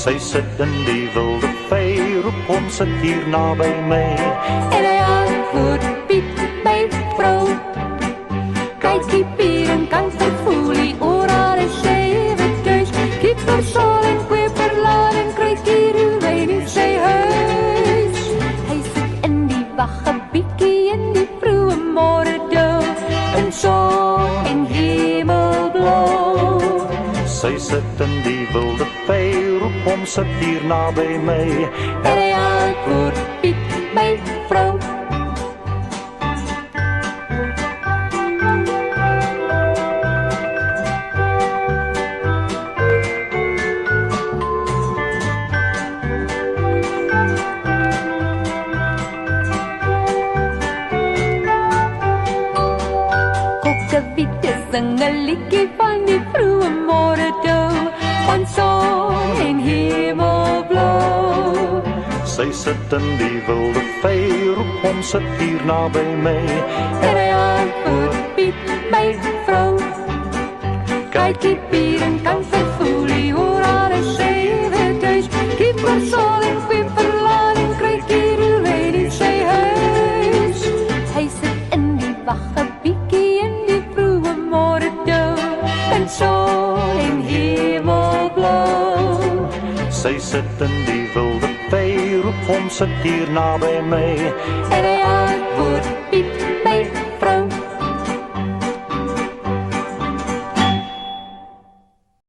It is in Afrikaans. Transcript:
Sy sit in die wilde vee, roep hom sit hier naby my. En hy antwoord, Piet, my vrou. Kyk die pier en kan vervoel, die oral is sewe thuis. Kieper sal en kweperlaar en kruik hier wyn in sy huis. Hy sit in die waggebiekie in die vroege môre dou, in son en hemelblauw. Sy sit in die wilde vee, roep hom sit hier naby my. En hy antwoord, Piet, my vrou. Kokkewiete sing 'n liedjie van die vroege môre dou, van son en hemelblauw. Sy sit in die wilde vee, roep hom sit hier naby my. En hy antwoord, Piet, my vrou. Kyk die pier en kan vervoel, die oral is sewe thuis. Kieper sal en kweperlaan en kruik hier wyn in sy huis. Hy sit in die waggebiekie in die vroege môre dou, in son en hemelblauw. Sy sit in die wilde vee, roep hom sit hier naby my. En hy antwoord, Piet,